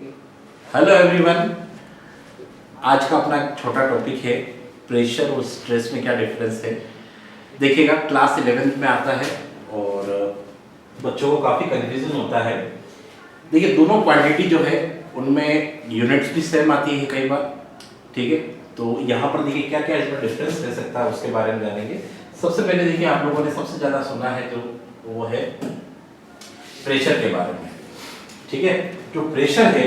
Hello everyone. आज का अपना एक छोटा टॉपिक है प्रेशर और स्ट्रेस में क्या डिफरेंस है। देखिएगा क्लास 11th में आता है और बच्चों को काफ़ी कंफ्यूजन होता है। देखिए दोनों क्वांटिटी जो है उनमें यूनिट्स भी सेम आती है कई बार, ठीक है। तो यहाँ पर देखिए क्या क्या इसमें डिफरेंस रह सकता है उसके बारे में जानेंगे। सबसे पहले देखिए आप लोगों ने सबसे ज़्यादा सुना है जो वो है प्रेशर के बारे में, ठीक है। जो प्रेशर है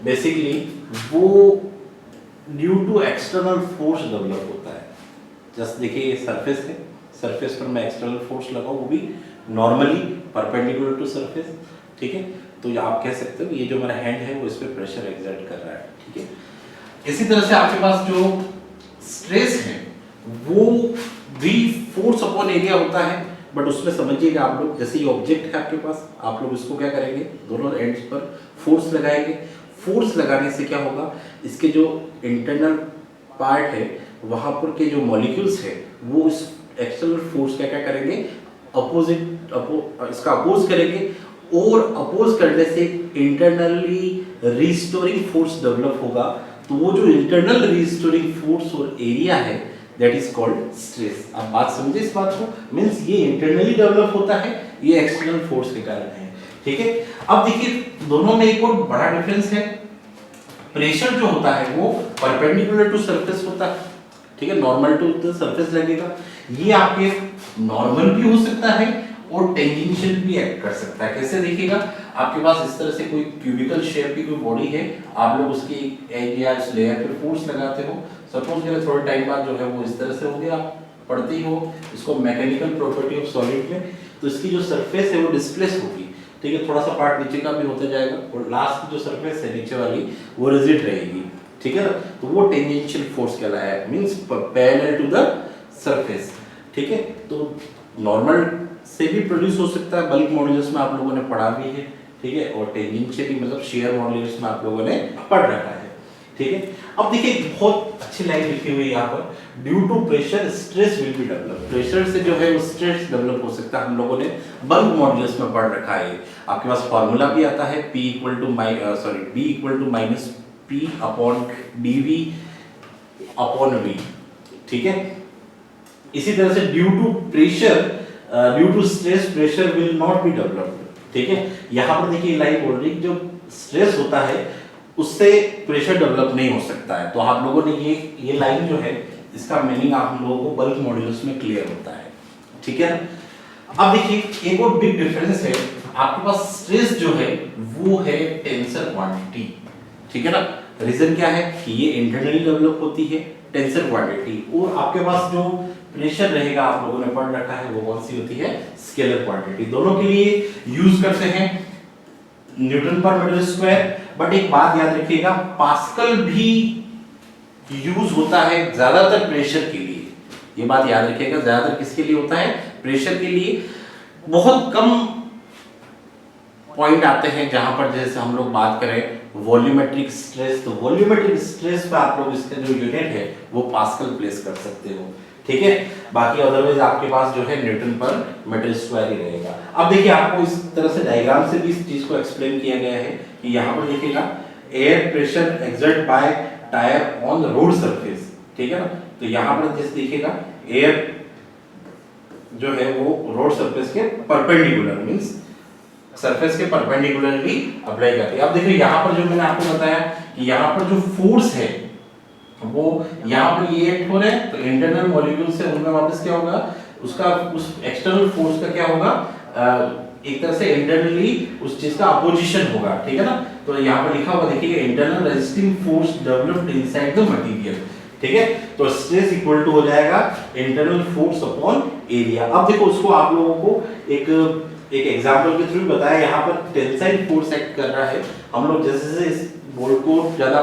बेसिकली वो due to external force develop होता है। जस्ट देखिए ये सरफेस है, सरफेस पर मैं एक्सटर्नल फोर्स लगाऊं वो भी नॉर्मली परपेंडिकुलर टू सरफेस, ठीक है। तो आप कह सकते हो ये जो मेरा हैंड है वो इस पर प्रेशर एक्सर्ट कर रहा है, ठीक है। इसी तरह से आपके पास जो स्ट्रेस है वो भी फोर्स अपॉन एरिया होता है, बट उसमें समझिएगा आप लोग जैसे ये ऑब्जेक्ट है आपके पास, आप लोग इसको क्या करेंगे, दोनों एंड्स पर फोर्स लगाएंगे। फोर्स लगाने से क्या होगा, इसके जो इंटरनल पार्ट है वहां पर के जो मॉलिक्यूल्स है वो इस एक्सटर्नल फोर्स का क्या करेंगे, इसका अपोज करेंगे और अपोज करने से इंटरनली रिस्टोरिंग फोर्स डेवलप होगा। तो वो जो इंटरनल रिस्टोरिंग फोर्स और एरिया है दैट इज कॉल्ड स्ट्रेस। आप बात समझे इस बात को, मींस ये इंटरनली डेवलप होता है, ये एक्सटर्नल फोर्स के कारण है, ठीक है। अब देखिए दोनों में एक और बड़ा डिफरेंस है। प्रेशर जो होता है वो परपेंडिकुलर टू सरफेस होता है, ठीक है, नॉर्मल टू द सरफेस लगेगा। ये आपके नॉर्मल भी हो सकता है और टेंजेंशियल भी एक्ट कर सकता है। कैसे देखिएगा, आपके पास इस तरह से कोई क्यूबिकल शेप की कोई बॉडी है, आप लोग उसकी एज या इस लेयर पे फोर्स लगाते हो, सपोज करें थोड़े टाइम बाद जो है वो इस तरह से हो गया, आप पढ़ते ही हो इसको मैकेनिकल प्रॉपर्टी ऑफ सॉलिड में, तो इसकी जो सरफेस है वो डिस्प्लेस होगी, ठीक है। थोड़ा सा पार्ट नीचे का भी होता जाएगा और लास्ट की जो सरफेस है नीचे वाली वो रिजिड रहेगी, ठीक है ना। तो वो टेंजेंशियल फोर्स कहलाया है, means parallel to the surface, ठीक है। तो नॉर्मल से भी प्रोड्यूस हो सकता है, बल्क मॉड्यूलस में आप लोगों ने पढ़ा भी है, ठीक है, और टेंजेंशियली मतलब शेयर मॉड्यूलस में आप लोगों ने पढ़ रखा है, ठीक है। अब देखिए बहुत अच्छी लाइन लिखी हुई है यहाँ पर, due to pressure stress will be develop. Pressure से जो है वो स्ट्रेस डेवलप हो सकता है, हम लोगों ने बल्क मॉड्यूलस में पढ़ रखा है। आपके पास फॉर्मूला भी आता है B equal to minus P upon dV upon V, ठीक है। इसी तरह से due to pressure due to stress pressure will not be developed, ठीक है। यहाँ पर देखिए लाइन बोल रही है जो स्ट्रेस होता है उससे प्रेशर डेवलप नहीं हो सकता है। तो आप लोगों ने ये लाइन जो है इसका मीनिंग आप लोगों को बल्क मॉड्यूलस में क्लियर होता है, ठीक है ना। अब देखिए एक और बिग डिफरेंस है, आपके पास स्ट्रेस जो है वो है टेंसर क्वांटिटी, ठीक है ना। रीजन क्या है कि ये इंटरनली डेवलप होती है टेंसर क्वांटिटी, और आपके पास जो प्रेशर रहेगा आप लोगों ने पढ़ रखा है वो कौन सी होती है, स्केलर क्वांटिटी। दोनों के लिए यूज करते हैं न्यूटन पर मीटर स्क्वायर, बट एक बात याद रखिएगा पास्कल भी यूज होता है ज्यादातर प्रेशर के लिए। ये बात याद रखिएगा, ज्यादातर किसके लिए होता है, प्रेशर के लिए। बहुत कम पॉइंट आते हैं जहां पर जैसे हम लोग बात करें वॉल्यूमेट्रिक स्ट्रेस, तो वॉल्यूमेट्रिक स्ट्रेस पे आप लोग इसका जो यूनिट है वो पास्कल प्लेस कर सकते हो, ठीक है। बाकी अदरवाइज आपके पास जो है न्यूटन पर मीटर स्क्वायर ही रहेगा। अब देखिए आपको इस तरह से डायग्राम से भी इस चीज को एक्सप्लेन किया गया है कि यहाँ पर देखिएगा air pressure exert by tyre on road surface, ठीक है ना। तो यहाँ पर जैसे देखिएगा एयर जो है वो रोड सरफेस के परपेंडिकुलर, मींस सरफेस के परपेंडिकुलरली अप्लाई करती है। अब देखिए यहाँ पर जो मैंने आपको बताया कि यहाँ पर जो फोर्स है वो यहाँ पर ये एक्ट हो रहे हैं, तो इंटरनल मॉलिक्यूल से उनमें वापस क्या होगा, उसका उस एक्सटर्नल फोर्स का क्या होगा, एक तरह से इंटरनली उस चीज का अपोजिशन होगा, ठीक है ना। तो यहाँ पर लिखा हुआ देखिए internal resisting force developed inside the material, ठीक है। तो स्ट्रेस इक्वल टू हो जाएगा इंटरनल फोर्स अपॉन एरिया। अब देखो उसको आप लोगों को एक एग्जांपल के थ्रू बताया, यहाँ पर टेंसाइल फोर्स एक्ट कर रहा है। हम लोग जैसे जैसे इस बोल्ट को ज्यादा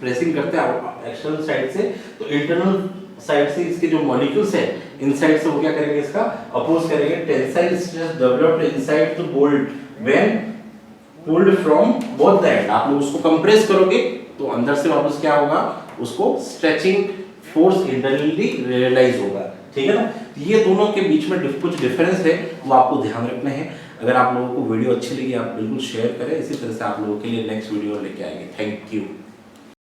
प्रेसिंग करते हैं एक्सटर्नल साइड से, तो इंटरनल साइड से इसके जो मॉलिक्यूल्स है इनसाइड से वो क्या करेंगे, इसका अपोज करेंगे। Tensile stress developed inside the bolt when pulled from both the end. आप लोग उसको कंप्रेस करोगे तो अंदर से वापस क्या होगा, उसको स्ट्रेचिंग फोर्स इंटरनली रियलाइज होगा, ठीक है ना। ये दोनों के बीच में कुछ डिफरेंस है वो आपको ध्यान रखना है। अगर आप लोगों को वीडियो अच्छी लगी आप बिल्कुल शेयर करें, इसी तरह से आप लोगों के लिए नेक्स्ट वीडियो लेके आएंगे। Thank you.